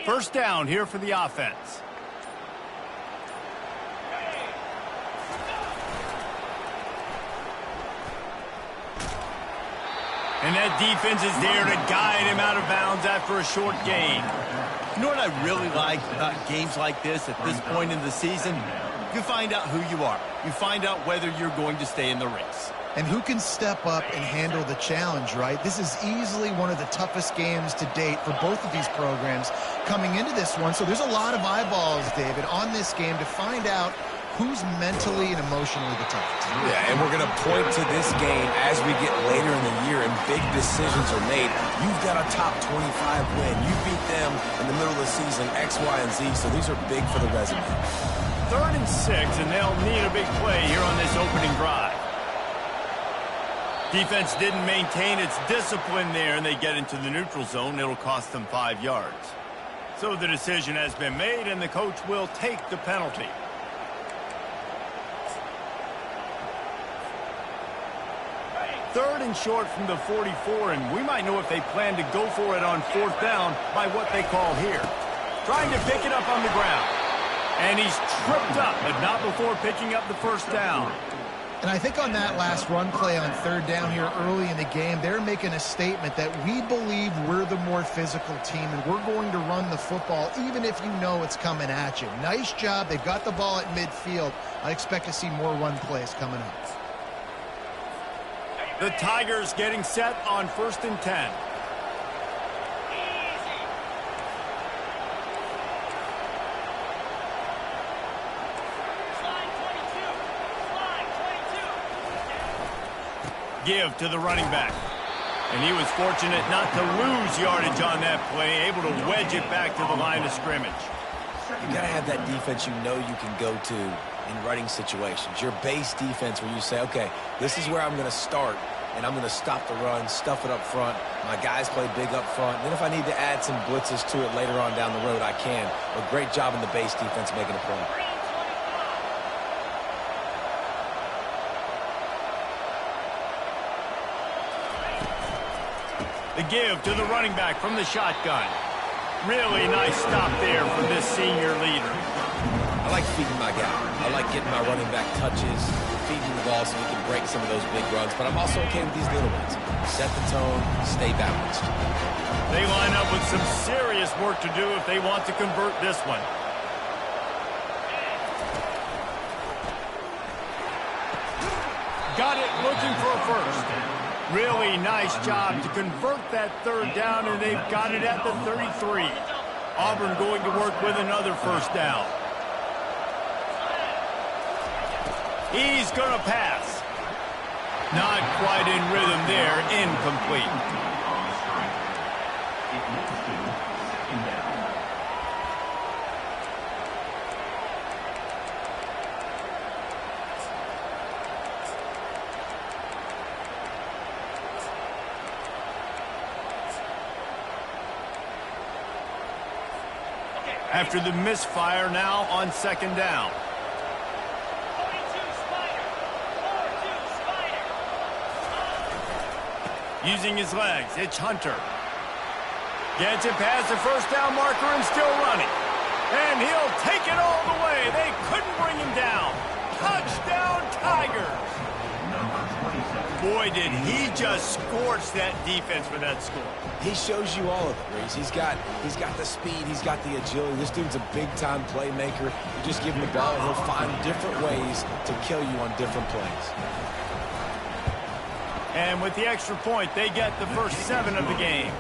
First down here for the offense. And that defense is there to guide him out of bounds after a short gain. You know what I really like about games like this at this point in the season? You find out who you are. You find out whether you're going to stay in the race. And who can step up and handle the challenge, right? This is easily one of the toughest games to date for both of these programs coming into this one. So there's a lot of eyeballs, David, on this game to find out who's mentally and emotionally the toughest. Yeah, and we're going to point to this game as we get later in the year and big decisions are made. You've got a top 25 win. You beat them in the middle of the season, X, Y, and Z, so these are big for the resume. 3rd and 6, and they'll need a big play here on this opening drive. Defense didn't maintain its discipline there, and they get into the neutral zone. It'll cost them 5 yards. So the decision has been made, and the coach will take the penalty. Third and short from the 44, and we might know if they plan to go for it on 4th down by what they call here. Trying to pick it up on the ground. And he's tripped up, but not before picking up the first down. And I think on that last run play on 3rd down here early in the game, they're making a statement that we believe we're the more physical team and we're going to run the football even if you know it's coming at you. Nice job. They've got the ball at midfield. I expect to see more run plays coming up. The Tigers getting set on 1st and 10. Give to the running back. And he was fortunate not to lose yardage on that play, able to wedge it back to the line of scrimmage. You got to have that defense you know you can go to in running situations. Your base defense where you say, okay, this is where I'm going to start, and I'm going to stop the run, stuff it up front. My guys play big up front. Then if I need to add some blitzes to it later on down the road, I can. But great job in the base defense making a play. The give to the running back from the shotgun. Really nice stop there for this senior leader. I like feeding my guy. I like getting my running back touches, feeding the ball so he can break some of those big runs. But I'm also okay with these little ones. Set the tone, stay balanced. They line up with some serious work to do if they want to convert this one. Got it looking for a first. Really nice job to convert that 3rd down, and they've got it at the 33. Auburn going to work with another first down. He's going to pass. Not quite in rhythm there, incomplete. After the misfire, now on 2nd down. Using his legs, it's Hunter. Gets it past the first down marker and still running. And he'll take it all the way. They couldn't bring him down. Touchdown, Tigers. Boy, did he just scorch that defense for that score. He shows you all of it, Reese. He's got the speed, he's got the agility. This dude's a big-time playmaker. You just give him the ball, and he'll find different ways to kill you on different plays. And with the extra point, they get the first 7 of the game.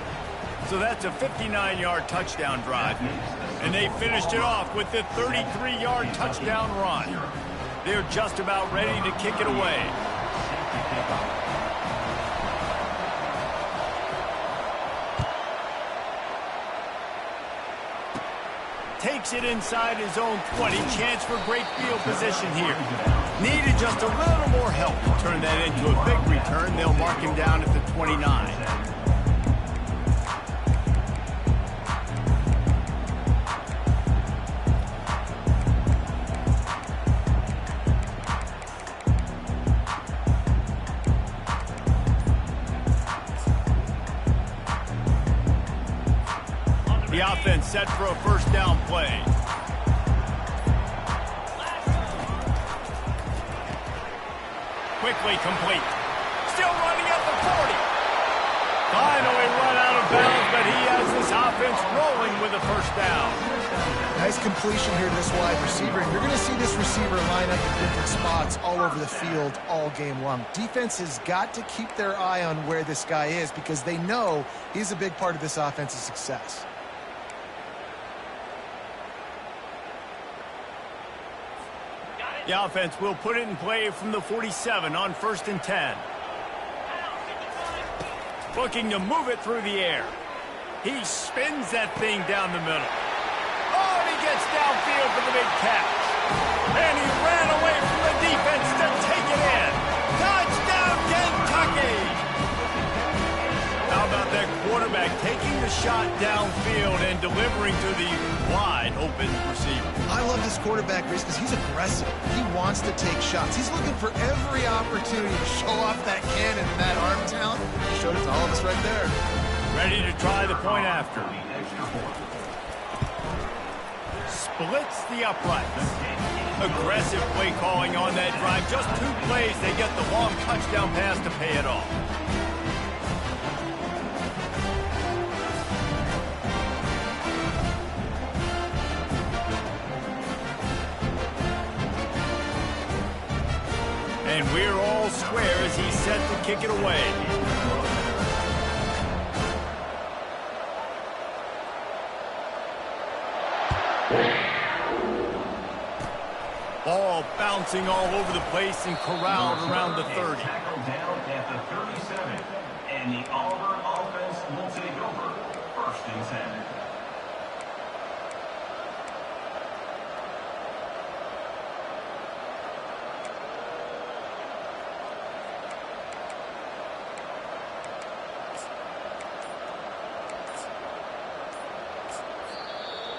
So that's a 59-yard touchdown drive. And they finished it off with the 33-yard touchdown run. They're just about ready to kick it away. Takes it inside his own 20. Chance for great field position here. Needed just a little more help to turn that into a big return. They'll mark him down at the 29. The offense set for a first down play. Quickly complete. Still running at the 40. Finally run out of bounds, but he has this offense rolling with a first down. Nice completion here to this wide receiver, and you're going to see this receiver line up in different spots all over the field all game long. Defense has got to keep their eye on where this guy is because they know he's a big part of this offense's success. The offense will put it in play from the 47 on 1st and 10. Looking to move it through the air. He spins that thing down the middle. Oh, and he gets downfield for the big catch. And he ran away from the defense to take it in. Touchdown, Kentucky! How about that quarterback taking the shot downfield and delivering to the wide open receiver? I love this quarterback, Reese, because he's aggressive. He wants to take shots. He's looking for every opportunity to show off that cannon and that arm talent. He showed it to all of us right there. Ready to try the point after. Splits the uprights. Aggressive play calling on that drive. Just 2 plays, they get the long touchdown pass to pay it off. And we're all square as he's set to kick it away. Ball bouncing all over the place and corralled around the 30. Tackled down at the 37. And the Auburn offense will take over 1st and 10.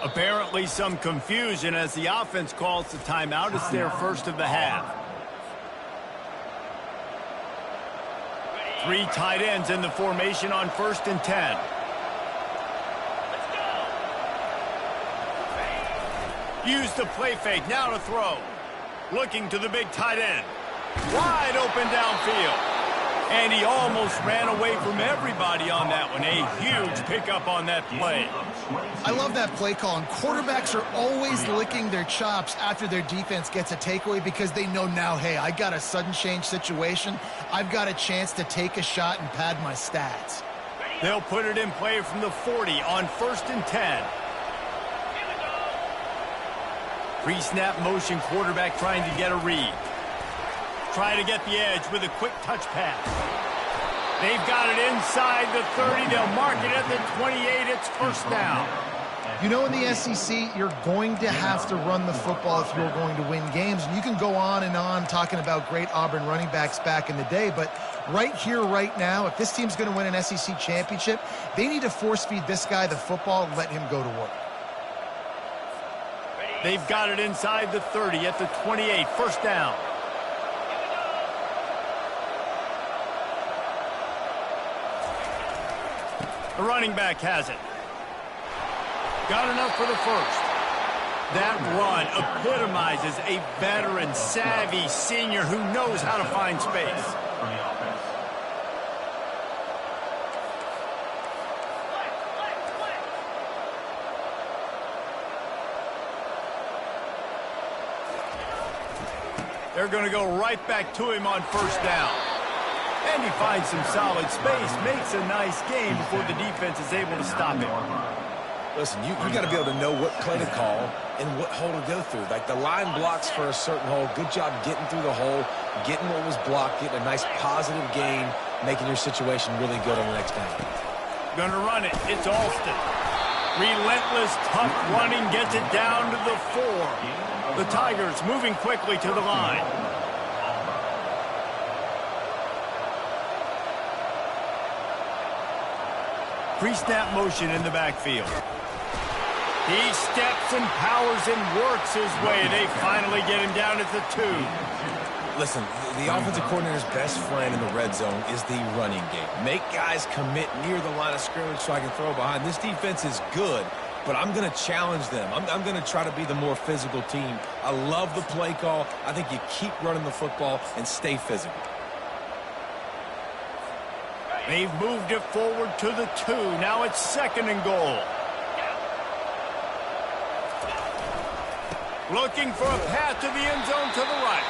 Apparently some confusion as the offense calls the timeout. It's their first of the half. 3 tight ends in the formation on 1st and 10. Use the play fake, now to throw. Looking to the big tight end. Wide open downfield. And he almost ran away from everybody on that one. A huge pickup on that play. I love that play call, and quarterbacks are always licking their chops after their defense gets a takeaway because they know now, hey, I got a sudden change situation. I've got a chance to take a shot and pad my stats. They'll put it in play from the 40 on 1st and 10. Pre-snap motion quarterback trying to get a read. Try to get the edge with a quick touch pass. They've got it inside the 30. They'll mark it at the 28. It's first down. You know, in the SEC, you're going to have to run the football if you're going to win games. And you can go on and on talking about great Auburn running backs back in the day, but right here, right now, if this team's going to win an SEC championship, they need to force-feed this guy the football and let him go to work. They've got it inside the 30 at the 28. First down. The running back has it. Got enough for the first. That run epitomizes a veteran, savvy senior who knows how to find space. They're going to go right back to him on first down. And he finds some solid space, makes a nice game before the defense is able to stop him. Listen, you got to be able to know what play to call and what hole to go through. Like the line blocks for a certain hole. Good job getting through the hole, getting what was blocked, getting a nice positive gain, making your situation really good on the next down. Gonna run it. It's Alston. Relentless, tough running, gets it down to the 4. The Tigers moving quickly to the line. Pre-snap motion in the backfield. He steps and powers and works his way. They finally get him down at the 2. Listen, the offensive coordinator's best friend in the red zone is the running game. Make guys commit near the line of scrimmage so I can throw behind. This defense is good but I'm going to challenge them. I'm going to try to be the more physical team. I love the play call. I think you keep running the football and stay physical. They've moved it forward to the 2. Now it's 2nd and goal. Looking for a path to the end zone to the right.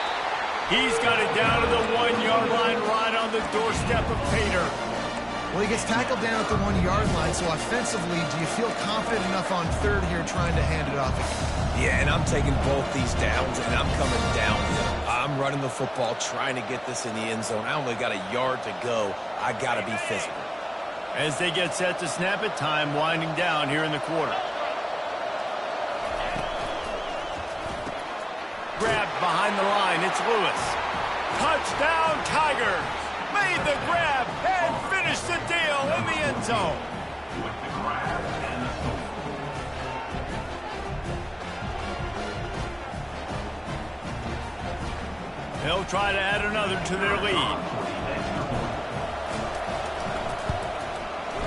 He's got it down to the 1-yard line, right on the doorstep of Pater. Well, he gets tackled down at the 1-yard line, so offensively, do you feel confident enough on 3rd here trying to hand it off again? Yeah, and I'm taking both these downs, and I'm coming downhill. I'm running the football, trying to get this in the end zone. I only got a yard to go. I got to be physical. As they get set to snap it, time winding down here in the quarter. Grabbed behind the line, it's Lewis. Touchdown, Tigers! Made the grab and finished the deal in the end zone. With the grab and the score. They'll try to add another to their lead.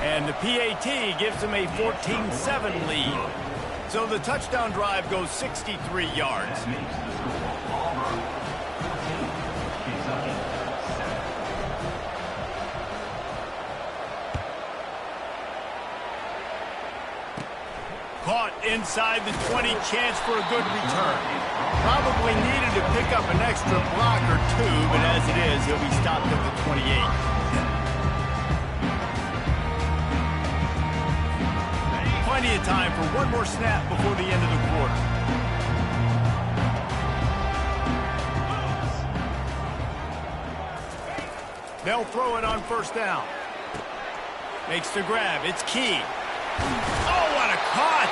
And the PAT gives them a 14-7 lead. So the touchdown drive goes 63 yards. Caught inside the 20, chance for a good return. Probably needed to pick up an extra block or 2, but as it is, he'll be stopped at the 28. Plenty of time for one more snap before the end of the quarter. They'll throw it on 1st down. Makes the grab. It's Key. Oh, what a cut!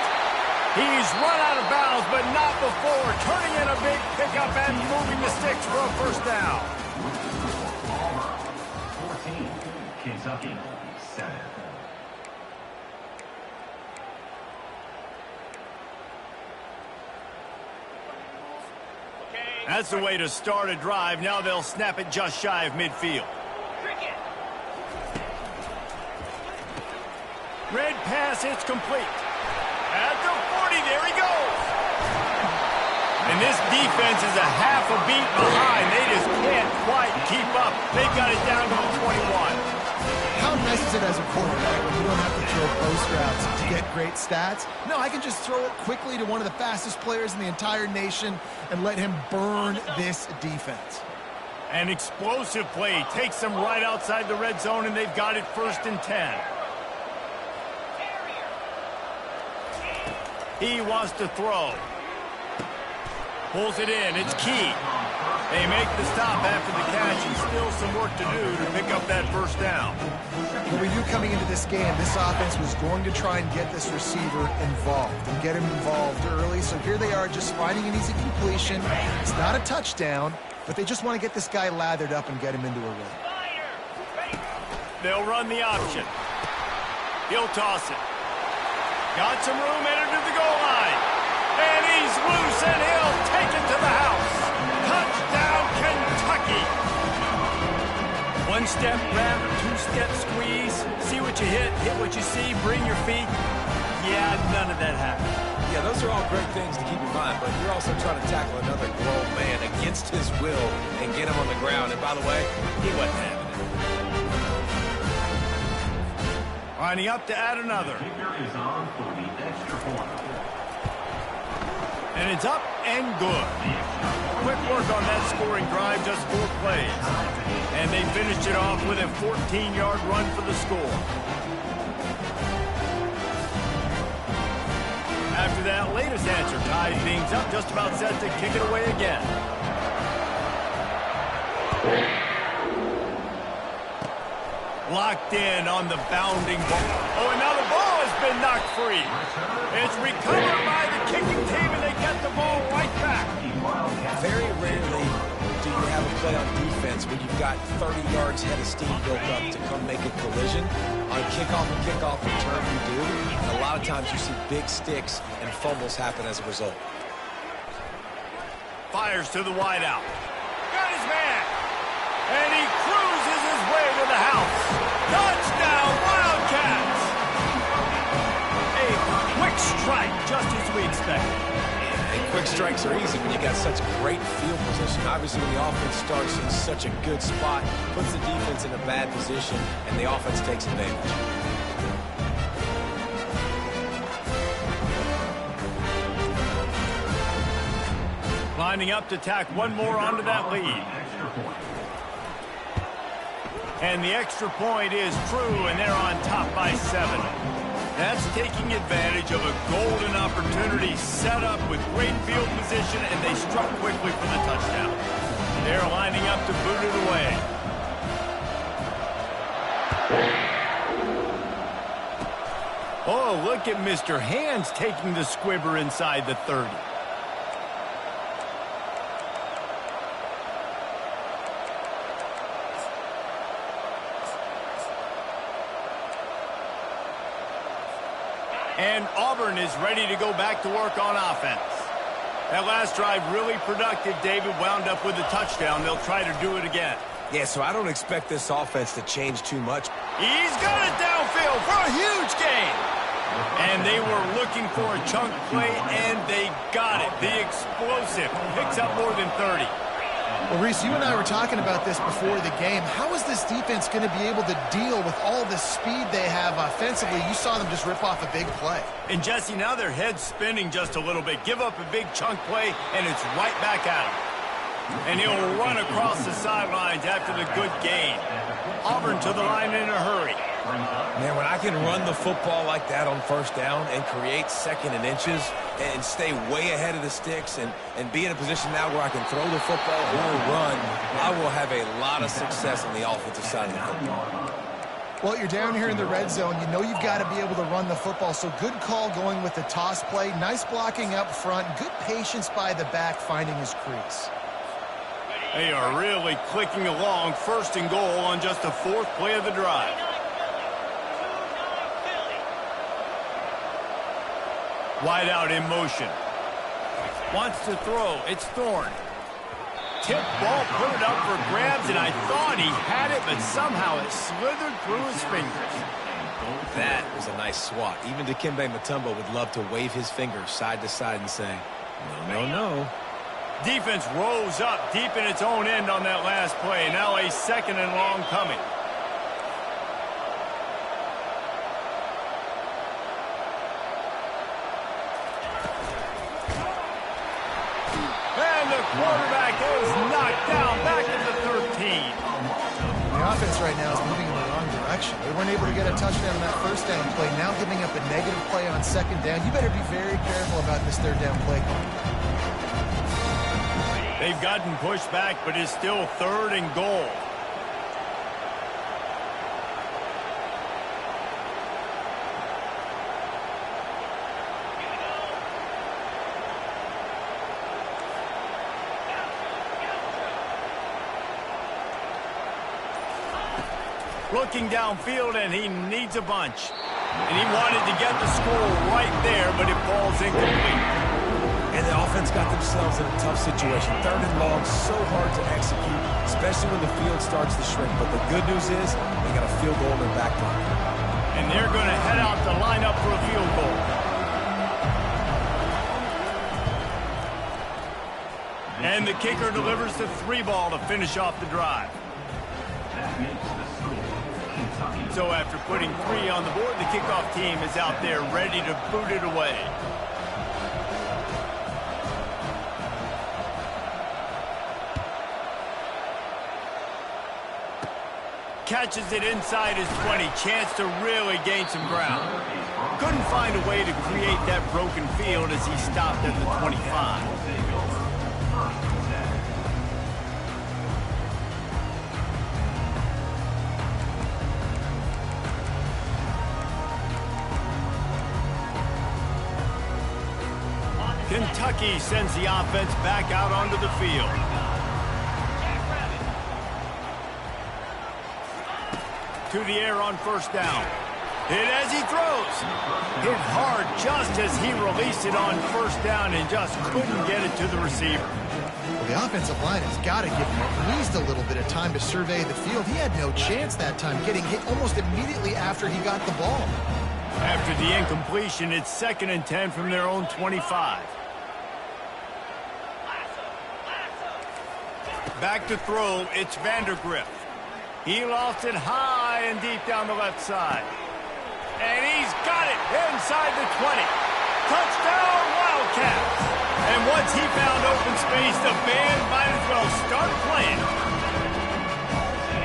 He's run out of bounds, but not before. Turning in a big pickup and moving the sticks for a 1st down. Auburn, 14. Kentucky, 7. That's the way to start a drive. Now they'll snap it just shy of midfield. Red pass, it's complete. At the 40, there he goes. And this defense is a half a beat behind. They just can't quite keep up. They've got it down to the 21. How nice is it as a quarterback when you don't have to throw post routes to get great stats? No, I can just throw it quickly to one of the fastest players in the entire nation and let him burn this defense. An explosive play takes them right outside the red zone, and they've got it 1st and 10. He wants to throw. Pulls it in. It's Key. They make the stop after the catch, and still some work to do to pick up that 1st down. What we knew coming into this game, this offense was going to try and get this receiver involved and get him involved early. So here they are just finding an easy completion. It's not a touchdown, but they just want to get this guy lathered up and get him into a rhythm. They'll run the option. He'll toss it. Got some room, entered to the goal line. And he's loose, and he'll take it to the house. Touchdown, Kentucky. 1-step grab, 2-step squeeze. See what you hit what you see, bring your feet. Yeah, none of that happened. Yeah, those are all great things to keep in mind, but you're also trying to tackle another grown man against his will and get him on the ground. And by the way, he wasn't having it. Lining up to add another. Kicker is on for the extra point. And it's up and good. Quick work on that scoring drive, just 4 plays. And they finished it off with a 14-yard run for the score. After that latest answer ties things up, just about set to kick it away again. Locked in on the bounding ball. Oh, and now the ball has been knocked free. It's recovered by the kicking team, and they get the ball right back. Very rarely do you have a play on defense where you've got 30 yards head of steam built up to come make a collision. On kickoff and kickoff return, you do. And a lot of times you see big sticks and fumbles happen as a result. Fires to the wideout. Got his man. And he cruises his way to the house. Touchdown, Wildcats! A quick strike just as we expected. And quick strikes are easy when you got such great field position. Obviously, when the offense starts in such a good spot, puts the defense in a bad position, and the offense takes advantage. Lining up to tack one more onto that lead. And the extra point is true, and they're on top by 7. That's taking advantage of a golden opportunity set up with great field position, and they struck quickly for the touchdown. They're lining up to boot it away. Oh, look at Mr. Hands taking the squibber inside the 30. And Auburn is ready to go back to work on offense. That last drive really productive. David wound up with a touchdown. They'll try to do it again. Yeah, so I don't expect this offense to change too much. He's got it downfield for a huge gain. And they were looking for a chunk play, and they got it. The explosive picks up more than 30. Well, Reese, you and I were talking about this before the game. How is this defense going to be able to deal with all the speed they have offensively? You saw them just rip off a big play. And, Jesse, now their head's spinning just a little bit. Give up a big chunk play, and it's right back at him. And he'll run across the sidelines after the good gain. Auburn to the line in a hurry. Man, when I can run the football like that on first down and create second and inches and stay way ahead of the sticks and be in a position now where I can throw the football or run, I will have a lot of success on the offensive side of the football. Well, you're down here in the red zone. You know you've got to be able to run the football, so good call going with the toss play. Nice blocking up front. Good patience by the back finding his crease. They are really clicking along. First and goal on just the 4th play of the drive. Wide out in motion. Wants to throw. It's Thorne. Tip ball, put it up for grabs, and I thought he had it, but somehow it slithered through his fingers. That was a nice swat. Even Dikembe Mutombo would love to wave his fingers side to side and say, no, no, no. Defense rose up deep in its own end on that last play. Now a 2nd and long coming. And the quarterback is knocked down back at the 13. The offense right now is moving in the wrong direction. They weren't able to get a touchdown on that first down play. Now giving up a negative play on 2nd down. You better be very careful about this 3rd down play call. They've gotten pushed back, but it's still 3rd and goal. Looking downfield, and he needs a bunch. And he wanted to get the score right there, but it falls incomplete. And the offense got themselves in a tough situation. 3rd and long, so hard to execute, especially when the field starts to shrink. But the good news is they got a field goal in their back pocket. And they're going to head out to line up for a field goal. And the kicker delivers the 3 ball to finish off the drive. So after putting 3 on the board, the kickoff team is out there ready to boot it away. Catches it inside his 20. Chance to really gain some ground. Couldn't find a way to create that broken field as he stopped at the 25. Kentucky sends the offense back out onto the field. To the air on first down. Hit as he throws. Hit hard just as he released it on first down and just couldn't get it to the receiver. Well, the offensive line has got to give him at least a little bit of time to survey the field. He had no chance that time, getting hit almost immediately after he got the ball. After the incompletion, it's 2nd and 10 from their own 25. Back to throw, it's Vandergrift. He lost it high and deep down the left side. And he's got it inside the 20. Touchdown, Wildcats. And once he found open space, the band might as well start playing.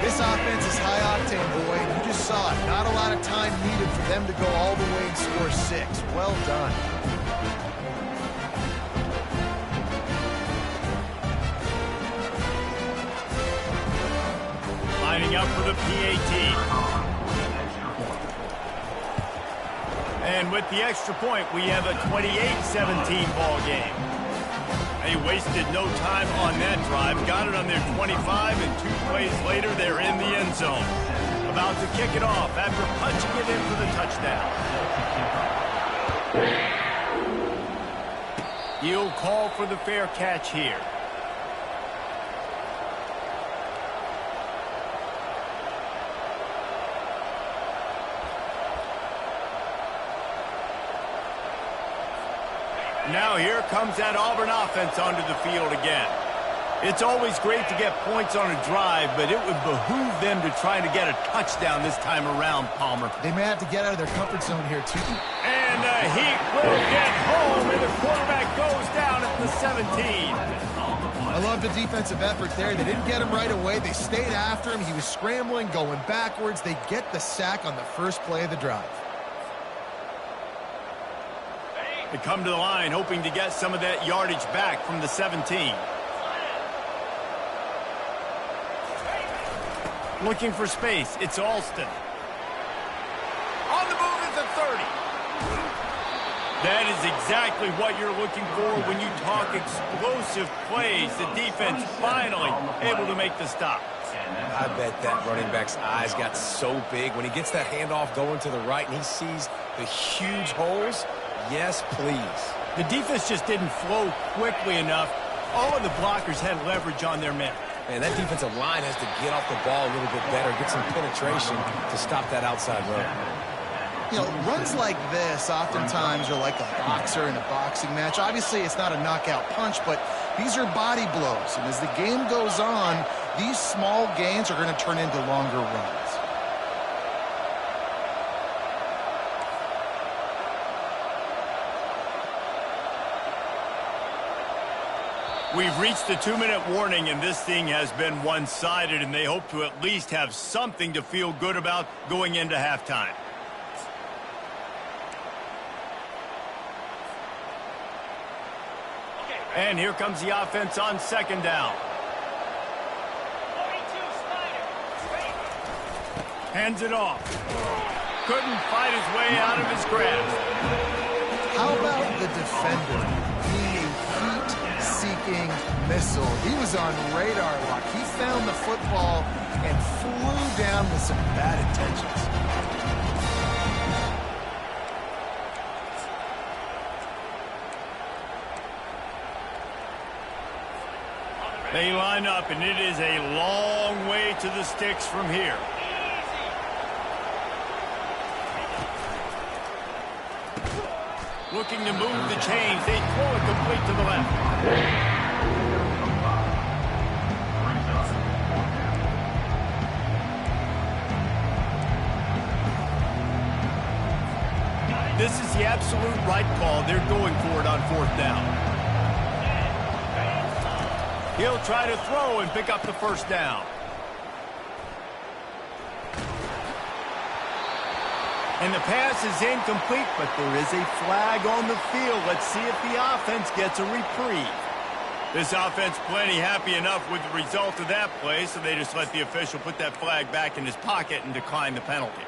This offense is high octane, boy. You just saw it. Not a lot of time needed for them to go all the way and score 6. Well done. Lining up for the PAT. And with the extra point, we have a 28-17 ball game. They wasted no time on that drive. Got it on their 25, and 2 plays later, they're in the end zone. About to kick it off after punching it in for the touchdown. He'll call for the fair catch here. Now here comes that Auburn offense onto the field again. It's always great to get points on a drive, but it would behoove them to try to get a touchdown this time around, Palmer. They may have to get out of their comfort zone here, too. And the Heat will get home, and the quarterback goes down at the 17. I love the defensive effort there. They didn't get him right away. They stayed after him. He was scrambling, going backwards. They get the sack on the first play of the drive. They come to the line hoping to get some of that yardage back from the 17. Looking for space, it's Alston. On the move is the 30. That is exactly what you're looking for when you talk explosive plays. The defense finally able to make the stop. I bet that running back's eyes got so big when he gets that handoff going to the right and he sees the huge holes. Yes, please. The defense just didn't flow quickly enough. All of the blockers had leverage on their men. Man, that defensive line has to get off the ball a little bit better, get some penetration to stop that outside run. You know, runs like this oftentimes are like a boxer in a boxing match. Obviously, it's not a knockout punch, but these are body blows. And as the game goes on, these small gains are going to turn into longer runs. We've reached the 2-minute warning, and this thing has been one-sided, and they hope to at least have something to feel good about going into halftime. And here comes the offense on 2nd down. Hands it off. Couldn't fight his way out of his grasp. How about the defender being a heat-seeking missile? He was on radar lock. He found the football and flew down with some bad intentions. They line up, and it is a long way to the sticks from here. Looking to move the chains. They throw it complete to the left. This is the absolute right call. They're going for it on 4th down. He'll try to throw and pick up the 1st down. And the pass is incomplete, but there is a flag on the field. Let's see if the offense gets a reprieve. This offense plenty happy enough with the result of that play, so they just let the official put that flag back in his pocket and decline the penalty.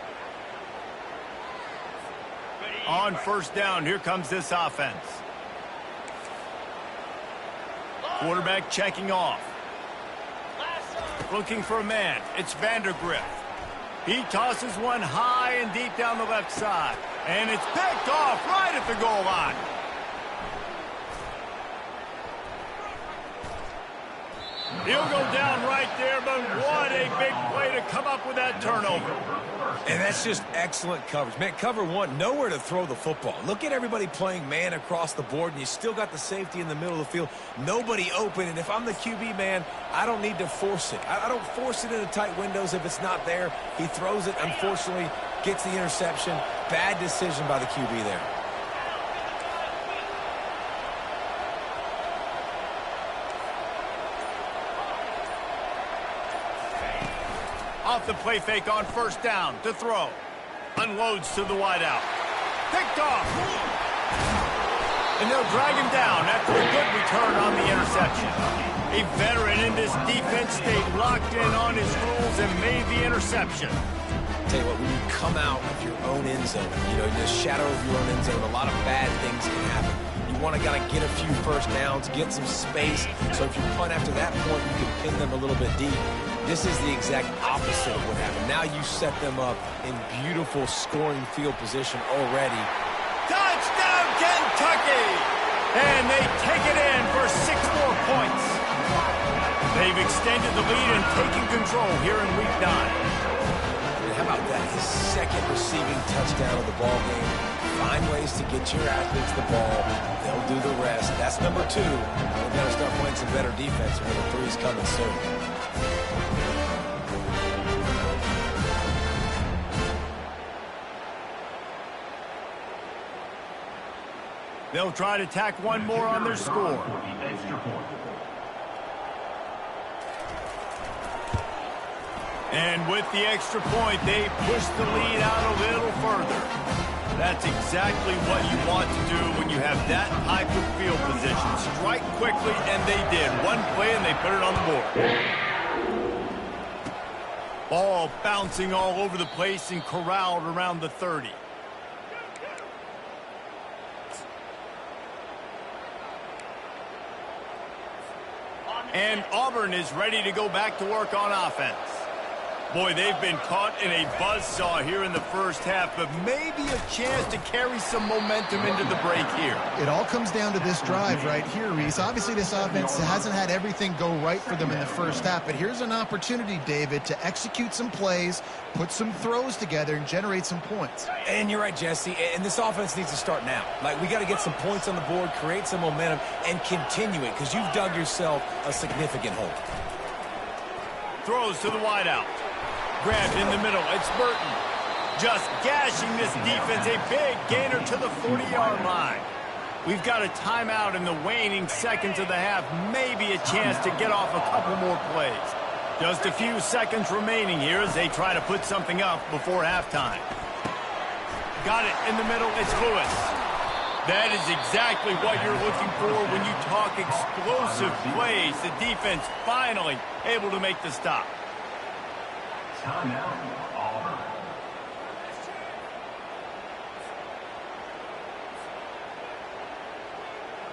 On 1st down, here comes this offense. Quarterback checking off. Looking for a man. It's Vandergrift. He tosses one high and deep down the left side. And it's picked off right at the goal line. He'll go down right there, but what a big play to come up with that turnover. And that's just excellent coverage. Man, cover one, nowhere to throw the football. Look at everybody playing man across the board, and you still got the safety in the middle of the field. Nobody open, and if I'm the QB, man, I don't need to force it. I don't force it into tight windows if it's not there. He throws it, unfortunately, gets the interception. Bad decision by the QB there. Off the play fake on first down to throw. Unloads to the wideout. Picked off. And they'll drag him down after a good return on the interception. A veteran in this defense stayed locked in on his rules and made the interception. Tell you what, when you come out of your own end zone, you know, in the shadow of your own end zone, a lot of bad things can happen. You want to get a few first downs, get some space, so if you punt after that point, you can pin them a little bit deep. This is the exact opposite of what happened. Now you set them up in beautiful scoring field position already. Touchdown, Kentucky! And they take it in for 6 more points. They've extended the lead and taken control here in Week 9. How about that? His second receiving touchdown of the ball game. Find ways to get your athletes the ball. They'll do the rest. That's number 2. We've got to start playing some better defense, and number 3 is coming soon. They'll try to tack one more on their score. And with the extra point, they push the lead out a little further. That's exactly what you want to do when you have that type of field position. Strike quickly, and they did. One play, and they put it on the board. Ball bouncing all over the place and corralled around the 30. And Auburn is ready to go back to work on offense. Boy, they've been caught in a buzzsaw here in the first half, but maybe a chance to carry some momentum into the break here. It all comes down to this drive right here, Reese. Obviously, this offense hasn't had everything go right for them in the first half, but here's an opportunity, David, to execute some plays, put some throws together, and generate some points. And you're right, Jesse, and this offense needs to start now. Like, we got to get some points on the board, create some momentum, and continue it, because you've dug yourself a significant hole. Throws to the wideout. Grabbed in the middle. It's Burton. Just gashing this defense. A big gainer to the 40-yard line. We've got a timeout in the waning seconds of the half. Maybe a chance to get off a couple more plays. Just a few seconds remaining here as they try to put something up before halftime. Got it in the middle. It's Lewis. That is exactly what you're looking for when you talk explosive plays. The defense finally able to make the stop. Timeout, Auburn.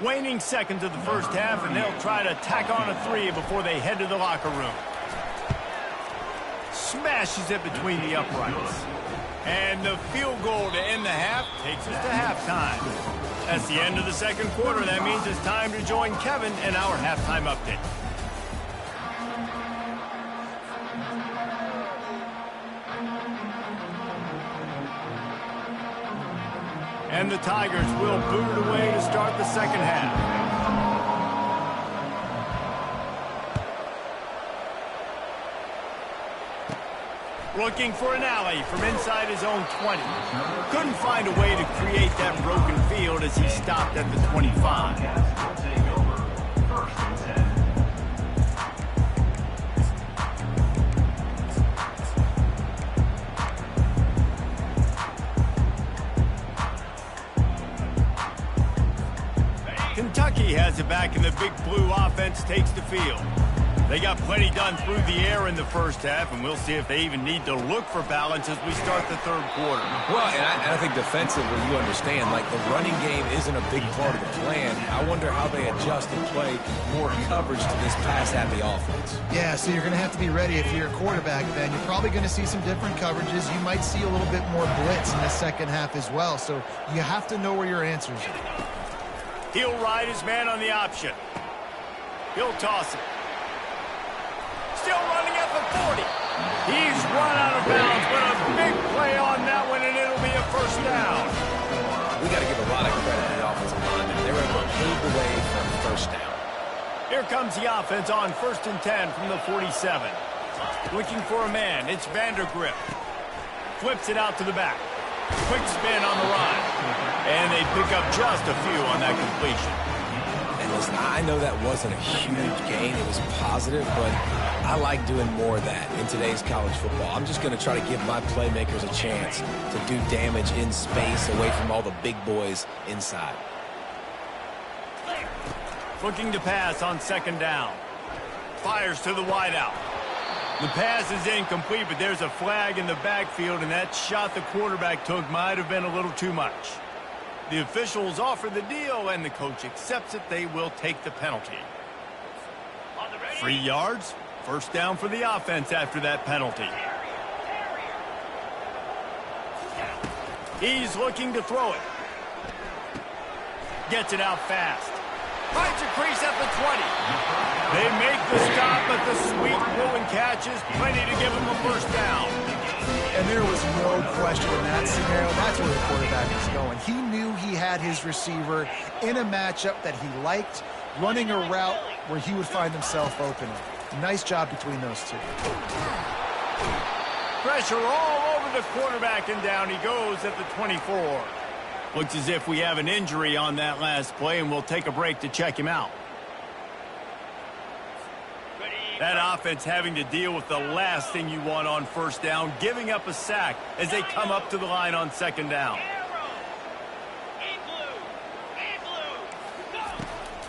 Waning seconds of the first half, and they'll try to tack on a 3 before they head to the locker room. Smashes it between the uprights. And the field goal to end the half takes us to halftime. That's the end of the second quarter. That means it's time to join Kevin in our halftime update. And the Tigers will boot it away to start the second half. Looking for an alley from inside his own 20. Couldn't find a way to create that broken field as he stopped at the 25. Take over. First and 10. Kentucky has it back, and the big blue offense takes the field. They got plenty done through the air in the first half, and we'll see if they even need to look for balance as we start the third quarter. Well, and I think defensively, you understand, like, the running game isn't a big part of the plan. I wonder how they adjust and play more coverage to this pass-happy offense. Yeah, so you're going to have to be ready if you're a quarterback, then. You're probably going to see some different coverages. You might see a little bit more blitz in the second half as well, so you have to know where your answers are. He'll ride his man on the option. He'll toss it. still running at the 40. He's run out of bounds, but a big play on that one, and it'll be a first down. We got to give a lot of credit to the offensive line. They were able to pave the way for a first down. Here comes the offense on 1st and 10 from the 47. Looking for a man. It's Vandergrift. Flips it out to the back. Quick spin on the run. And they pick up just a few on that completion. And listen, I know that wasn't a huge gain. It was positive, but I like doing more of that in today's college football. I'm just going to try to give my playmakers a chance to do damage in space away from all the big boys inside. Looking to pass on 2nd down. Fires to the wideout. The pass is incomplete, but there's a flag in the backfield, and that shot the quarterback took might have been a little too much. The officials offer the deal, and the coach accepts it. They will take the penalty. 3 yards. First down for the offense after that penalty. He's looking to throw it. Gets it out fast. Finds a crease at the 20. They make the stop, but the sweet throw and catch is plenty to give him a first down. And there was no question in that scenario. That's where the quarterback was going. He knew he had his receiver in a matchup that he liked, running a route where he would find himself open. Nice job between those two. Pressure all over the quarterback, and down he goes at the 24. Looks as if we have an injury on that last play, and we'll take a break to check him out. That offense having to deal with the last thing you want on first down, giving up a sack as they come up to the line on 2nd down.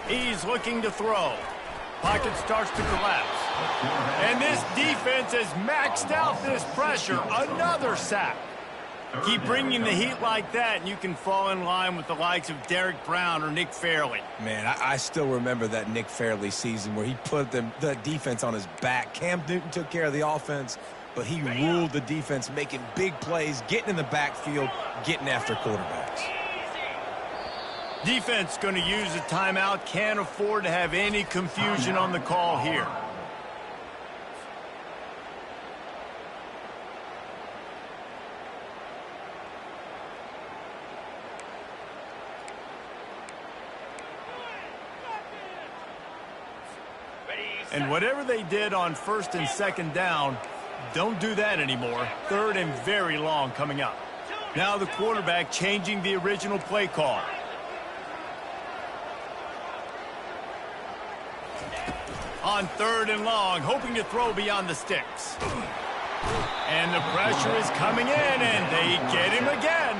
He's looking to throw. Pocket starts to collapse. And this defense has maxed out this pressure. Another sack. Keep bringing the heat like that, and you can fall in line with the likes of Derek Brown or Nick Fairley. Man, I still remember that Nick Fairley season where he put the defense on his back. Cam Newton took care of the offense, but he ruled the defense, making big plays, getting in the backfield, getting after quarterbacks. Defense going to use a timeout. Can't afford to have any confusion on the call here. And whatever they did on 1st and 2nd down, don't do that anymore. 3rd and very long coming up. Now the quarterback changing the original play call. On 3rd and long, hoping to throw beyond the sticks. And the pressure is coming in, and they get him again.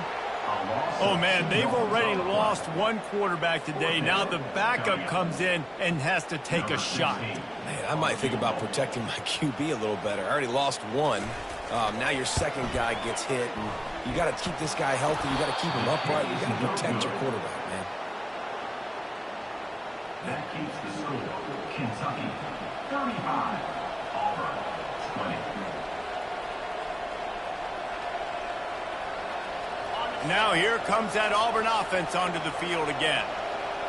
Oh, man, they've already lost one quarterback today. Now the backup comes in and has to take a shot. Man, I might think about protecting my QB a little better. I already lost one. Now your second guy gets hit, and you got to keep this guy healthy. You got to keep him upright. You got to protect your quarterback, man. That keeps the score. Kentucky 35, Auburn 20. Now here comes that Auburn offense onto the field again.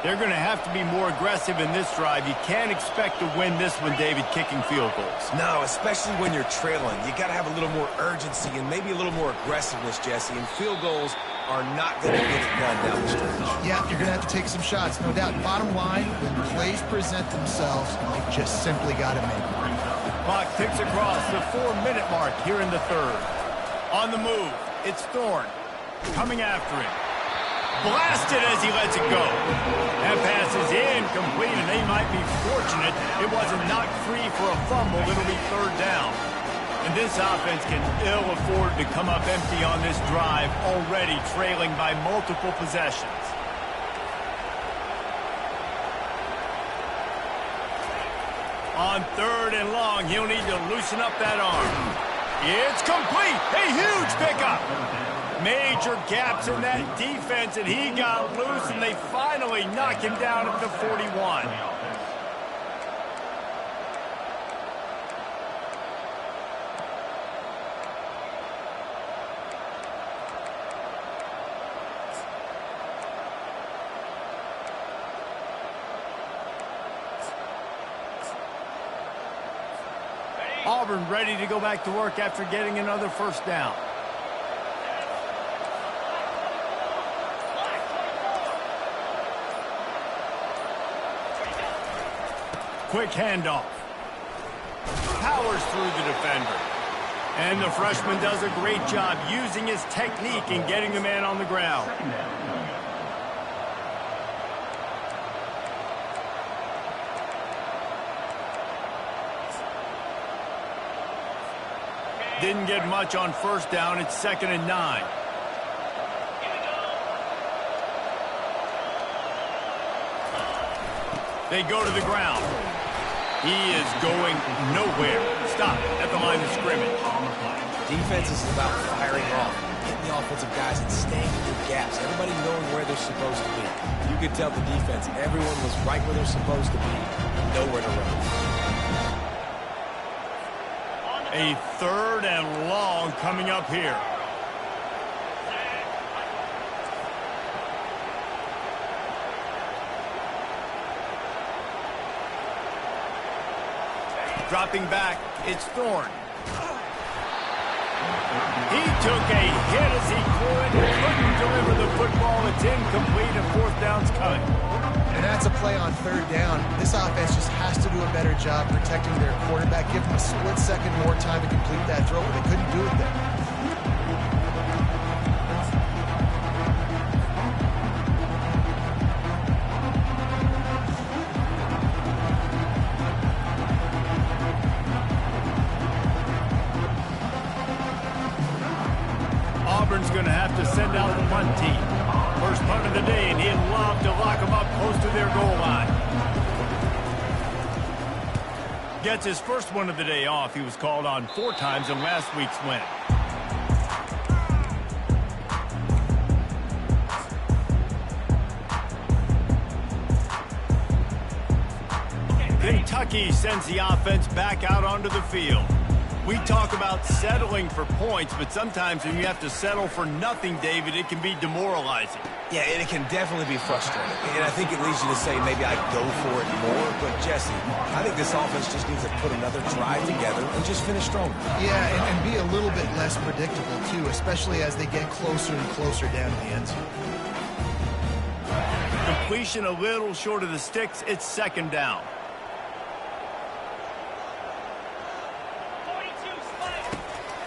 They're going to have to be more aggressive in this drive. You can't expect to win this one, David, kicking field goals. No, especially when you're trailing. You got to have a little more urgency and maybe a little more aggressiveness, Jesse. And field goals are not going to get it done down the stretch. Yeah, you're going to have to take some shots, no doubt. Bottom line, when plays present themselves, you just simply got to make them. Clock ticks across the 4-minute mark here in the 3rd. On the move, it's Thorne. Coming after him. Blasted as he lets it go. That pass is incomplete, and they might be fortunate it wasn't knocked free for a fumble. It'll be 3rd down. And this offense can ill afford to come up empty on this drive, already trailing by multiple possessions. On 3rd and long, he'll need to loosen up that arm. It's complete. A huge pickup. Major gaps in that defense, and he got loose, and they finally knock him down at the 41. Auburn ready to go back to work after getting another first down. Quick handoff. Powers through the defender. And the freshman does a great job using his technique and getting the man on the ground. Didn't get much on first down. It's 2nd and 9. They go to the ground. He is going nowhere. Stop at the line of scrimmage. Defense is about firing off, getting the offensive guys and staying in their gaps. Everybody knowing where they're supposed to be. You could tell the defense, everyone was right where they're supposed to be. Nowhere to run. A 3rd and long coming up here. Dropping back, it's Thorne. He took a hit as he couldn't deliver the football. It's incomplete and 4th down's coming. And that's a play on 3rd down. This offense just has to do a better job protecting their quarterback. Give them a split second more time to complete that throw, but they couldn't do it there. Auburn's going to have to send out the punt team. First punt of the day, and he'd love to lock them up close to their goal line. Gets his first one of the day off. He was called on 4 times in last week's win. Kentucky sends the offense back out onto the field. We talk about settling for points, but sometimes when you have to settle for nothing, David, it can be demoralizing. Yeah, and it can definitely be frustrating. And I think it leads you to say maybe I'd go for it more. But, Jesse, I think this offense just needs to put another drive together and just finish stronger. Yeah, and be a little bit less predictable, too, especially as they get closer and closer down to the end zone. Completion a little short of the sticks. It's 2nd down.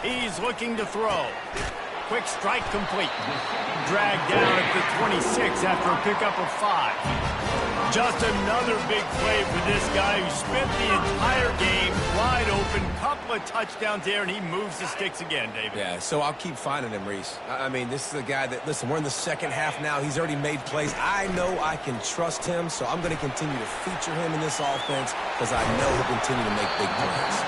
He's looking to throw. Quick strike complete. Dragged down at the 26 after a pickup of 5. Just another big play for this guy who spent the entire game wide open. Couple of touchdowns there, and he moves the sticks again, David. Yeah, so I'll keep finding him, Reese. I mean, this is a guy that, listen, we're in the 2nd half now. He's already made plays. I know I can trust him, so I'm going to continue to feature him in this offense because I know he'll continue to make big plays.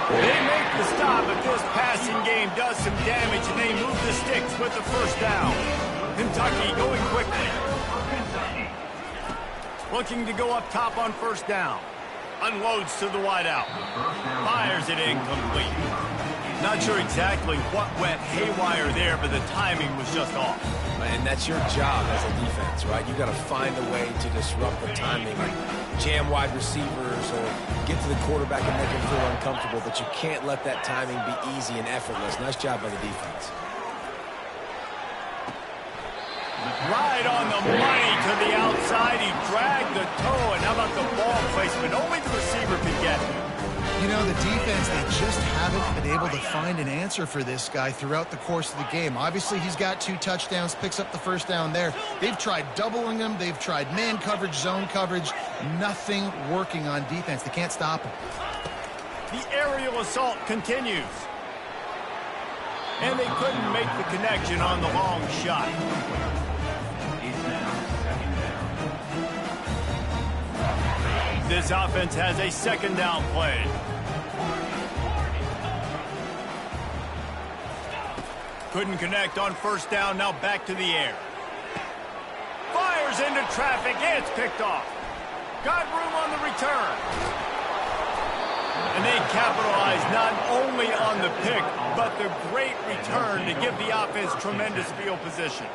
They make the stop, but this passing game does some damage, and they move the sticks with the first down. Kentucky going quickly. Looking to go up top on first down. Unloads to the wideout. Fires it incomplete. Not sure exactly what went haywire there, but the timing was just off. And that's your job as a defense, right? You got to find a way to disrupt the timing, like jam wide receivers or get to the quarterback and make him feel uncomfortable, but you can't let that timing be easy and effortless. Nice job by the defense. Right on the money to the outside. He dragged the toe, and how about the ball placement? Only the receiver could get it. You know, the defense, they just haven't been able to find an answer for this guy throughout the course of the game. Obviously, he's got 2 touchdowns, picks up the first down there. They've tried doubling him. They've tried man coverage, zone coverage. Nothing working on defense. They can't stop him. The aerial assault continues. And they couldn't make the connection on the long shot. This offense has a 2nd down play. Couldn't connect on first down, now back to the air. Fires into traffic, it's picked off. Got room on the return. And they capitalize not only on the pick, but the great return to give the offense tremendous field position.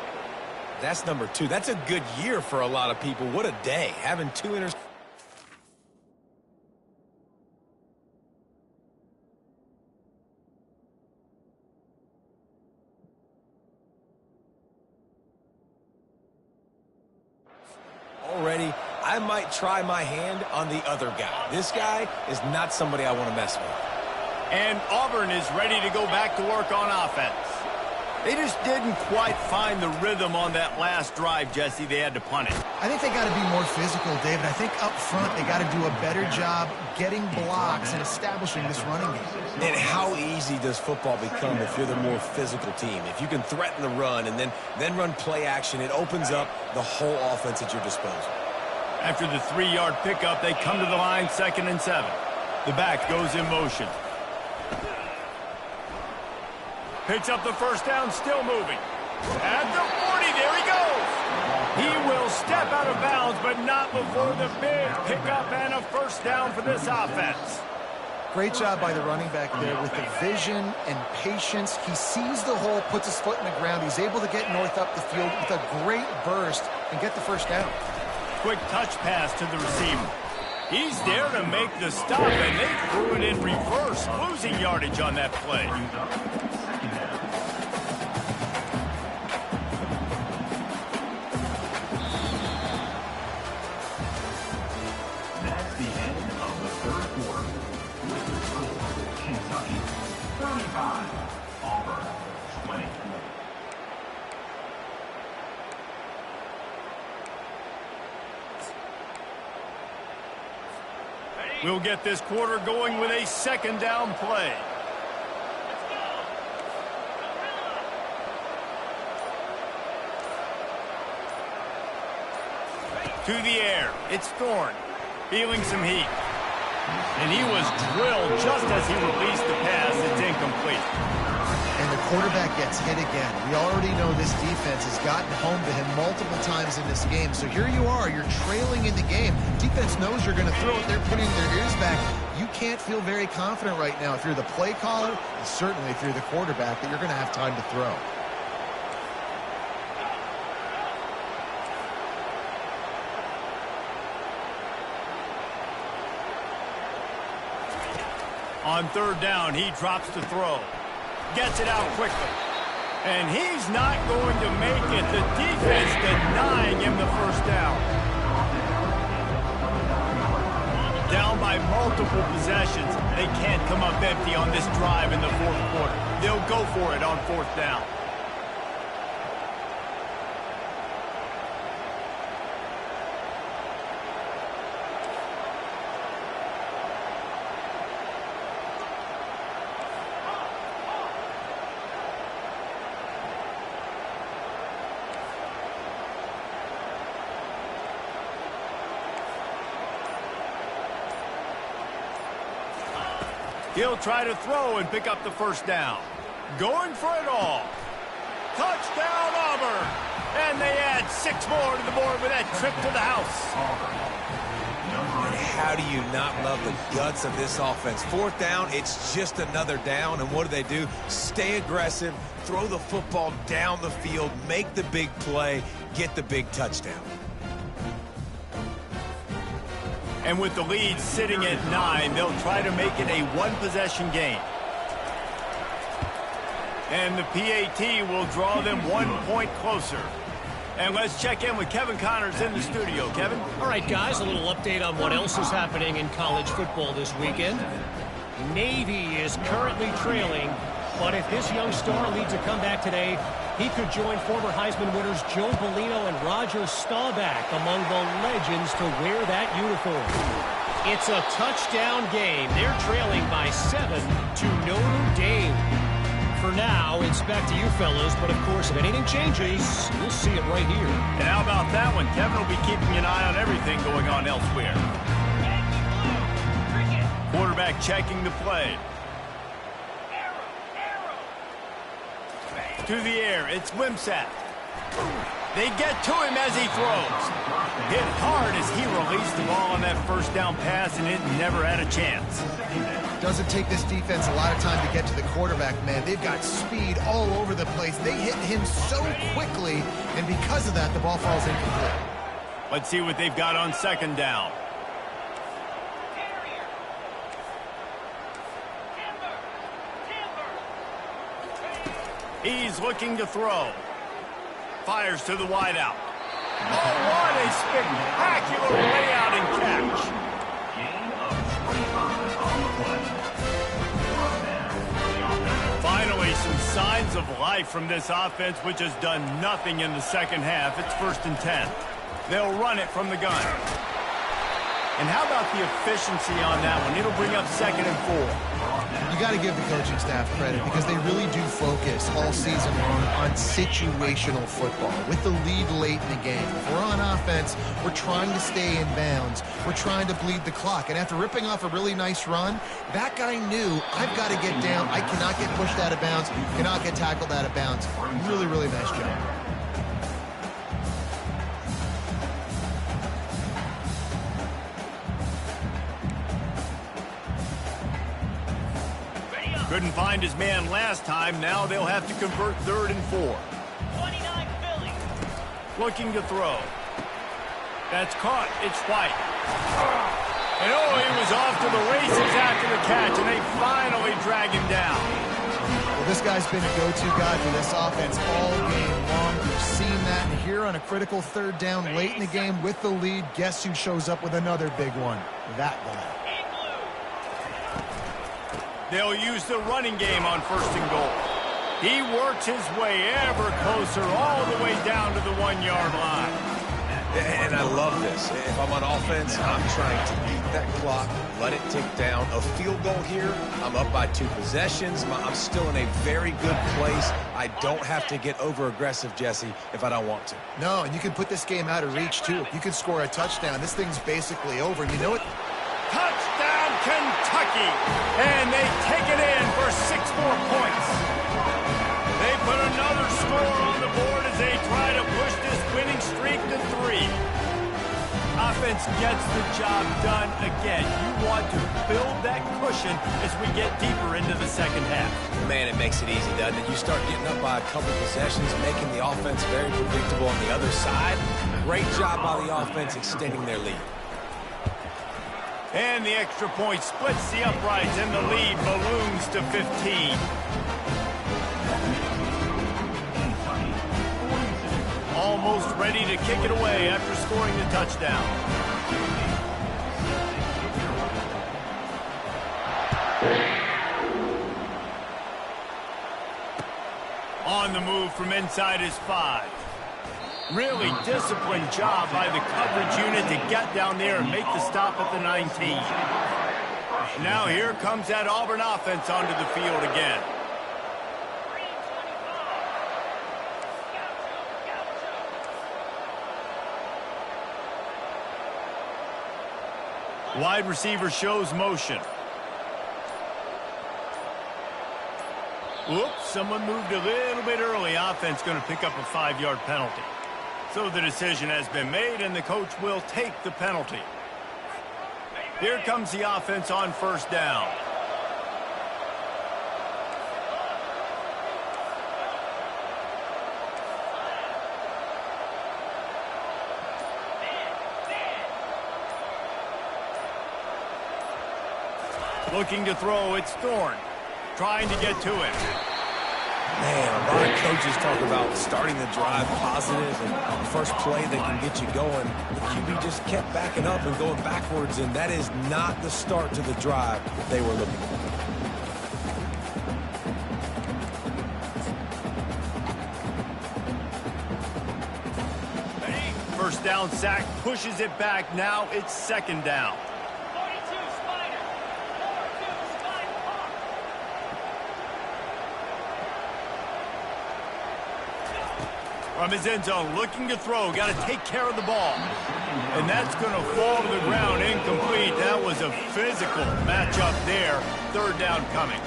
That's number 2. That's a good year for a lot of people. What a day, having 2 interceptions. I might try my hand on the other guy. This guy is not somebody I want to mess with. And Auburn is ready to go back to work on offense. They just didn't quite find the rhythm on that last drive, Jesse. They had to punt it. I think they got to be more physical, David. I think up front they got to do a better job getting blocks and establishing this running game. And how easy does football become if you're the more physical team? If you can threaten the run and then run play action, it opens up the whole offense at your disposal. After the 3-yard pickup, they come to the line 2nd and 7. The back goes in motion. Picks up the first down, still moving. At the 40, there he goes. He will step out of bounds, but not before the big pickup and a first down for this offense. Great job by the running back there with the vision and patience. He sees the hole, puts his foot in the ground. He's able to get north up the field with a great burst and get the first down. Quick touch pass to the receiver. He's there to make the stop, and they threw it in reverse, losing yardage on that play. That's the end of the third quarter. With the score, Kentucky 35, Auburn 20. We'll get this quarter going with a second down play. To the air, it's Thorne, feeling some heat. And he was drilled just as he released the pass. It's incomplete. And the quarterback gets hit again. We already know this defense has gotten home to him multiple times in this game. So here you are, you're trailing in the game. Defense knows you're going to throw it. They're putting their ears back. You can't feel very confident right now if you're the play caller, and certainly if you're the quarterback, that you're going to have time to throw. On third down, he drops to throw. Gets it out quickly. And he's not going to make it. The defense denying him the first down. Down by multiple possessions. They can't come up empty on this drive in the fourth quarter. They'll go for it on fourth down. He'll try to throw and pick up the first down. Going for it all. Touchdown, Auburn. And they add 6 more to the board with that trip to the house. And how do you not love the guts of this offense? Fourth down, it's just another down. And what do? Stay aggressive, throw the football down the field, make the big play, get the big touchdown. And with the lead sitting at 9, they'll try to make it a one-possession game. And the PAT will draw them 1 point closer. And let's check in with Kevin Connors in the studio. Kevin? All right, guys, a little update on what else is happening in college football this weekend. Navy is currently trailing, but if this young star leads a comeback today, he could join former Heisman winners Joe Bellino and Roger Staubach among the legends to wear that uniform. It's a touchdown game. They're trailing by 7 to Notre Dame. For now, it's back to you fellas, but of course, if anything changes, we'll see it right here. And how about that one? Kevin will be keeping an eye on everything going on elsewhere. Quarterback checking the play. To the air, it's Wimsatt. They get to him as he throws. Hit hard as he released the ball on that first down pass, and it never had a chance. Doesn't take this defense a lot of time to get to the quarterback, man. They've got speed all over the place. They hit him so quickly, and because of that, the ball falls incomplete. Let's see what they've got on second down. He's looking to throw. Fires to the wideout. Oh, what a spectacular layup of life from this offense, which has done nothing in the second half. It's 1st and 10. They'll run it from the gun. And how about the efficiency on that one? It'll bring up 2nd and 4. You got to give the coaching staff credit because they really do focus all season long on situational football with the lead late in the game. If we're on offense, we're trying to stay in bounds. We're trying to bleed the clock. And after ripping off a really nice run, that guy knew, I've got to get down. I cannot get pushed out of bounds, cannot get tackled out of bounds. Really, really nice job. Couldn't find his man last time. Now they'll have to convert 3rd and 4. 29 Philly. Looking to throw. That's caught. It's White. And oh, he was off to the races after the catch, and they finally drag him down. Well, this guy's been a go-to guy for this offense all game long. We've seen that, and here on a critical 3rd down late in the game with the lead, guess who shows up with another big one? That guy. They'll use the running game on 1st and goal. He works his way ever closer all the way down to the 1-yard line. And I love this. If I'm on offense, I'm trying to beat that clock, let it tick down. A field goal here, I'm up by 2 possessions. I'm still in a very good place. I don't have to get over-aggressive, Jesse, if I don't want to. No, and you can put this game out of reach, too. You can score a touchdown. This thing's basically over. And you know what? Touchdown, Kentucky! And they take it in for 6 more points. They put another score on the board as they try to push this winning streak to 3. Offense gets the job done again. You want to build that cushion as we get deeper into the second half. Man, it makes it easy, doesn't it? You start getting up by a couple possessions, making the offense very predictable on the other side. Great job by the offense extending their lead. And the extra point splits the uprights, and the lead balloons to 15. Almost ready to kick it away after scoring the touchdown. On the move from inside his 5. Really disciplined job by the coverage unit to get down there and make the stop at the 19. Now here comes that Auburn offense onto the field again. Wide receiver shows motion. Oops, someone moved a little bit early. Offense going to pick up a 5-yard penalty. So the decision has been made, and the coach will take the penalty. Here comes the offense on 1st down. Looking to throw, it's Thorne. Trying to get to it. Man, a lot of coaches talk about starting the drive positive and first play that can get you going. The QB just kept backing up and going backwards, and that is not the start to the drive that they were looking for. First down sack, pushes it back. Now it's 2nd down. From his end zone, looking to throw. Got to take care of the ball. And that's going to fall to the ground, incomplete. That was a physical matchup there. 3rd down coming.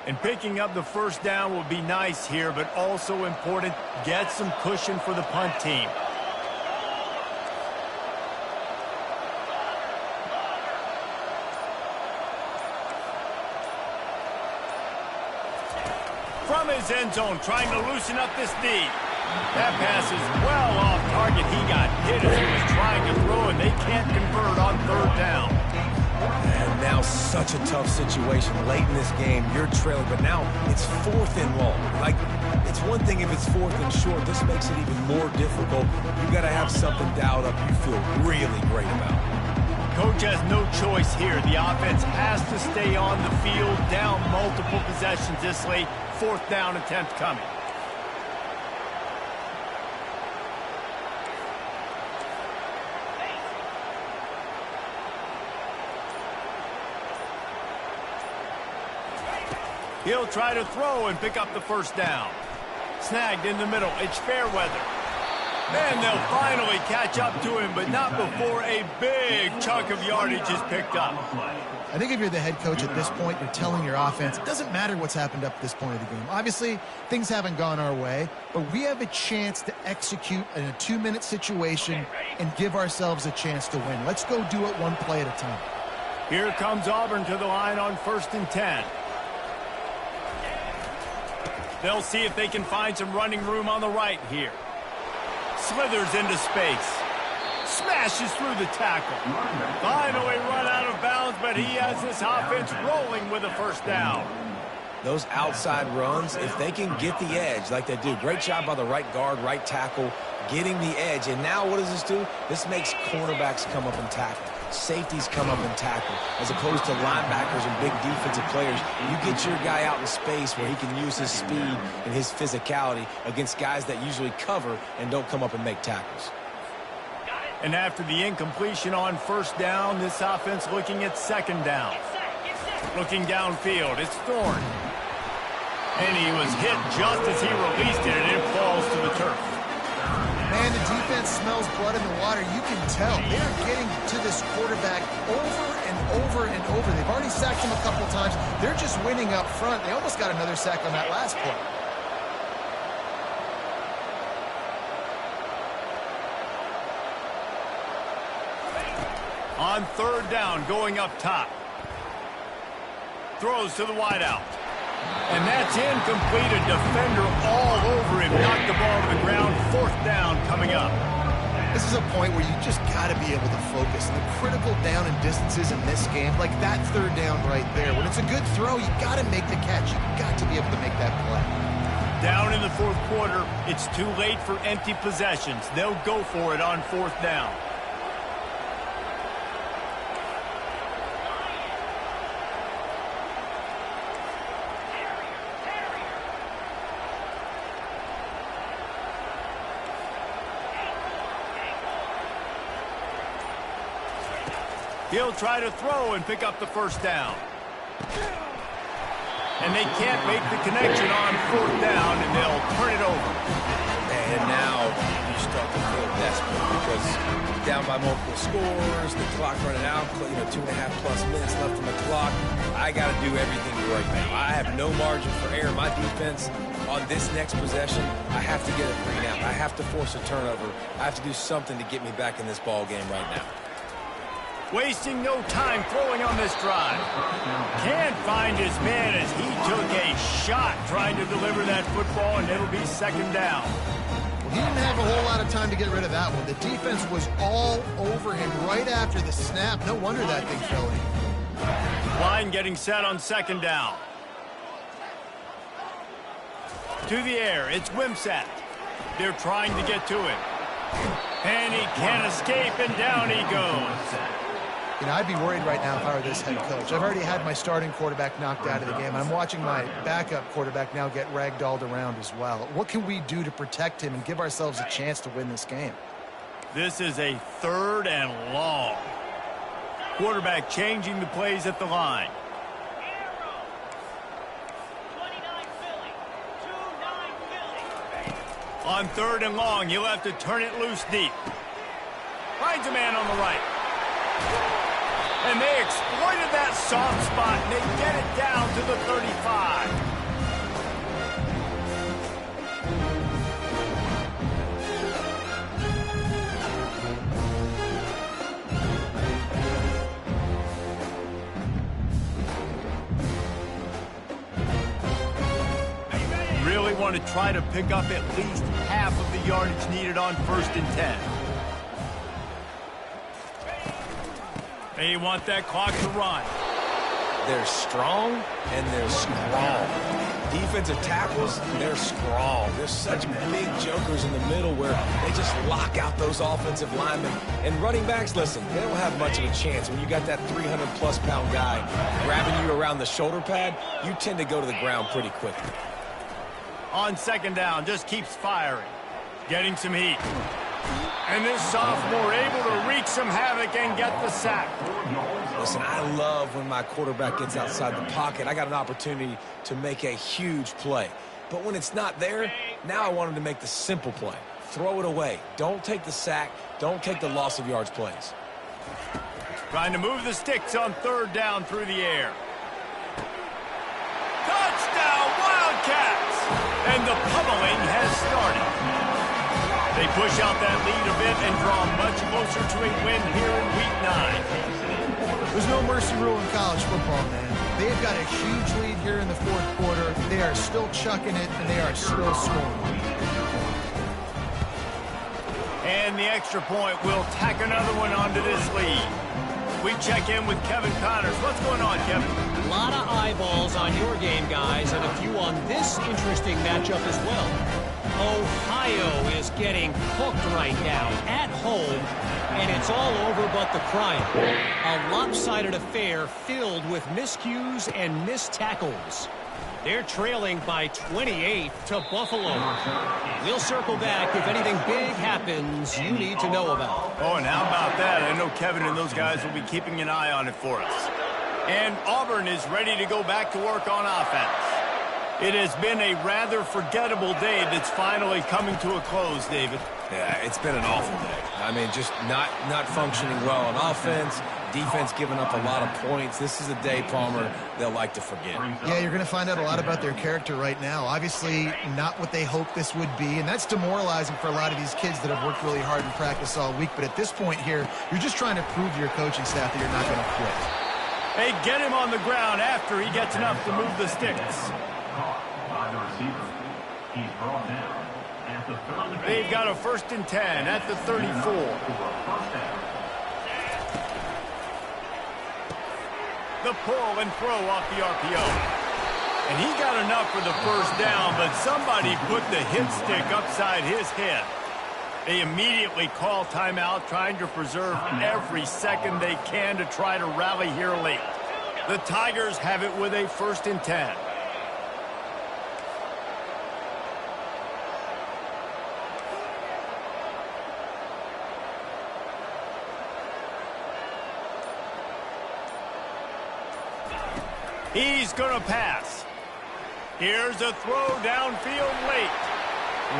And picking up the 1st down will be nice here, but also important, get some cushion for the punt team. From his end zone, trying to loosen up this D. That pass is well off target. He got hit as he was trying to throw, and they can't convert on 3rd down. And now such a tough situation. Late in this game, you're trailing, but now it's 4th and long. Like, it's one thing if it's 4th and short. This makes it even more difficult. You got to have something dialed up you feel really great about. Coach has no choice here. The offense has to stay on the field, down multiple possessions this late. 4th down attempt coming. He'll try to throw and pick up the first down. Snagged in the middle. It's fair weather. Then they'll finally catch up to him, but not before a big chunk of yardage is picked up. I think if you're the head coach at this point, you're telling your offense, it doesn't matter what's happened up to this point of the game. Obviously, things haven't gone our way, but we have a chance to execute in a 2-minute situation and give ourselves a chance to win. Let's go do it one play at a time. Here comes Auburn to the line on 1st and 10. They'll see if they can find some running room on the right here. Slithers into space. Smashes through the tackle. Finally run out of bounds, but he has this offense rolling with a first down. Those outside runs, if they can get the edge like they do, great job by the right guard, right tackle, getting the edge. And now what does this do? This makes cornerbacks come up and tackle. Safeties come up and tackle, as opposed to linebackers and big defensive players. You get your guy out in space where he can use his speed and his physicality against guys that usually cover and don't come up and make tackles. And after the incompletion on 1st down, this offense looking at 2nd down. Looking downfield, it's Thorne. And he was hit just as he released it, and it falls to the turf. Man, the defense smells blood in the water. You can tell. They're getting to this quarterback over and over and over. They've already sacked him a couple times. They're just winning up front. They almost got another sack on that last play. On 3rd down, going up top. Throws to the wideout. And that's incomplete. A defender all over him. Knocked the ball to the ground. 4th down coming up. This is a point where you just got to be able to focus. And the critical down and distances in this game, like that 3rd down right there. When it's a good throw, you got to make the catch. You got to be able to make that play. Down in the 4th quarter, it's too late for empty possessions. They'll go for it on 4th down. He'll try to throw and pick up the first down. And they can't make the connection on 4th down, and they'll turn it over. And now you start to feel desperate because you're down by multiple scores, the clock running out, 2.5+ minutes left on the clock. I got to do everything right now. I have no margin for error. My defense on this next possession, I have to get a 3 down. I have to force a turnover. I have to do something to get me back in this ball game right now. Wasting no time throwing on this drive. Can't find his man as he took a shot trying to deliver that football, and it'll be 2nd down. Well, he didn't have a whole lot of time to get rid of that one. The defense was all over him right after the snap. No wonder that thing fell in. Line getting set on 2nd down. To the air, it's Wimsatt. They're trying to get to him. And he can't escape, and down he goes. You know, I'd be worried right now if I were this head coach. I've already had my starting quarterback knocked out of the game. I'm watching my backup quarterback now get ragdolled around as well. What can we do to protect him and give ourselves a chance to win this game? This is a 3rd and long. Quarterback changing the plays at the line. On 3rd and long, he'll have to turn it loose deep. Finds a man on the right. And they exploited that soft spot, and they get it down to the 35. Really want to try to pick up at least half of the yardage needed on 1st and 10. They want that clock to run. They're strong and they're strong. Defensive tackles, they're strong. There's such big jokers in the middle where they just lock out those offensive linemen. And running backs, listen, they don't have much of a chance. When you got that 300-plus pound guy grabbing you around the shoulder pad, you tend to go to the ground pretty quickly. On second down, just keeps firing. Getting some heat. And this sophomore able to wreak some havoc and get the sack. Listen, I love when my quarterback gets outside the pocket. I got an opportunity to make a huge play. But when it's not there, now I want him to make the simple play. Throw it away. Don't take the sack. Don't take the loss of yards plays. Trying to move the sticks on third down through the air. Touchdown, Wildcats! And the pummeling has started. They push out that lead a bit and draw much closer to a win here in Week 9. There's no mercy rule in college football, man. They've got a huge lead here in the fourth quarter. They are still chucking it, and they are still scoring. And the extra point will tack another one onto this lead. We check in with Kevin Connors. What's going on, Kevin? A lot of eyeballs on your game, guys, and a few on this interesting matchup as well. Ohio is getting cooked right now at home, and it's all over but the crying. A lopsided affair filled with miscues and missed tackles. They're trailing by 28 to Buffalo. We'll circle back if anything big happens you need to know about. Oh, and how about that? I know Kevin and those guys will be keeping an eye on it for us. And Auburn is ready to go back to work on offense. It has been a rather forgettable day that's finally coming to a close, David. Yeah, it's been an awful day. I mean, just not functioning well on offense. Defense giving up a lot of points. This is a day, Palmer, they'll like to forget. Yeah, you're going to find out a lot about their character right now. Obviously, not what they hoped this would be, and that's demoralizing for a lot of these kids that have worked really hard in practice all week. But at this point here, you're just trying to prove to your coaching staff that you're not going to quit. They get him on the ground after he gets enough to move the sticks. By the receiver. He's brought down at the 30. They've got a 1st and 10 at the 34. The pull and throw off the RPO. And he got enough for the first down, but somebody put the hit stick upside his head. They immediately call timeout, trying to preserve every second they can to try to rally here late. The Tigers have it with a 1st and 10. He's going to pass. Here's a throw downfield late.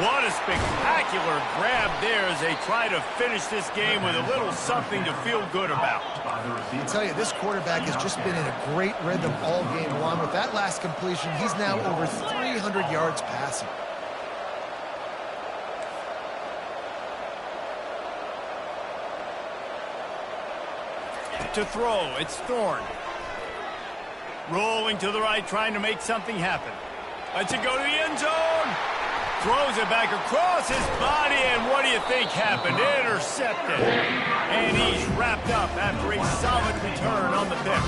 What a spectacular grab there as they try to finish this game with a little something to feel good about. I tell you, this quarterback has just been in a great rhythm all game long. With that last completion, he's now over 300 yards passing. To throw, it's Thorne. Rolling to the right, trying to make something happen. Lets it go to the end zone. Throws it back across his body, and what do you think happened? Intercepted. And he's wrapped up after a solid return on the pick.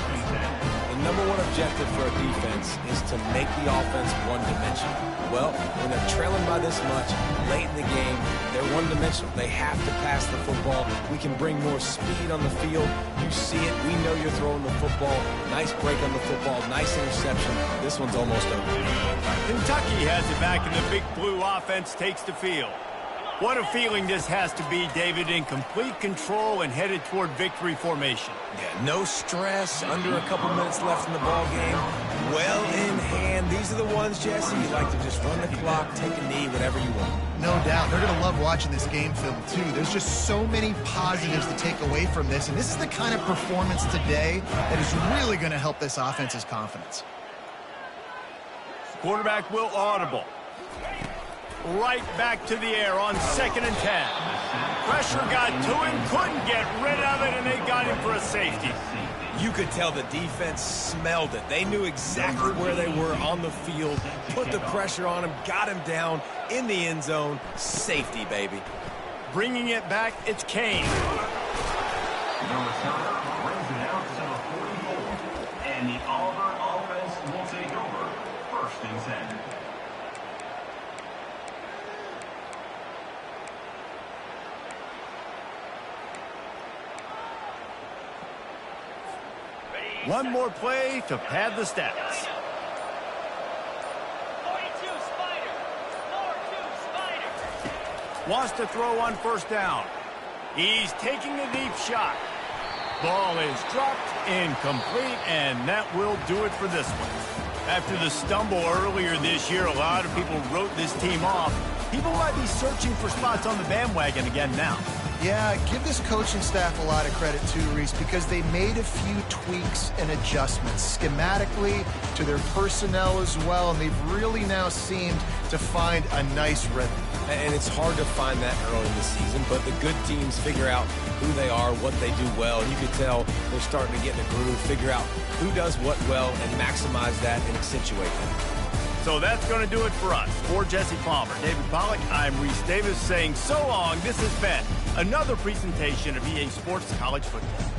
The number one objective for a defense is to make the offense one-dimensional. Well, when they're trailing by this much, late in the game, they're one-dimensional. They have to pass the football. We can bring more speed on the field. You see it. We know you're throwing the football. Nice break on the football. Nice interception. This one's almost over. Kentucky has it back, and the Big Blue offense takes the field. What a feeling this has to be, David, in complete control and headed toward victory formation. Yeah, no stress, under a couple minutes left in the ball game. Well in hand. These are the ones, Jesse, you like to just run the clock, take a knee, whatever you want. No doubt. They're going to love watching this game film, too. There's just so many positives to take away from this, and this is the kind of performance today that is really going to help this offense's confidence. Quarterback will audible. Right back to the air on 2nd and 10. Pressure got to him, couldn't get rid of it, and they got him for a safety. You could tell the defense smelled it. They knew exactly where they were on the field, put the pressure on him, got him down in the end zone. Safety, baby. Bringing it back, it's Kane. The returner brings it out to the 44. And the One more play to pad the stats. 42 Spider. Number 2 Spider. Wants to throw on first down. He's taking a deep shot. Ball is dropped, incomplete, and that will do it for this one. After the stumble earlier this year, a lot of people wrote this team off. People might be searching for spots on the bandwagon again now. Yeah, give this coaching staff a lot of credit too, Reese, because they made a few tweaks and adjustments schematically to their personnel as well, and they've really now seemed to find a nice rhythm. And it's hard to find that early in the season, but the good teams figure out who they are, what they do well, and you can tell they're starting to get in a groove, figure out who does what well, and maximize that and accentuate that. So that's going to do it for us. For Jesse Palmer, David Pollack, I'm Reese Davis saying so long. This has been another presentation of EA Sports College Football.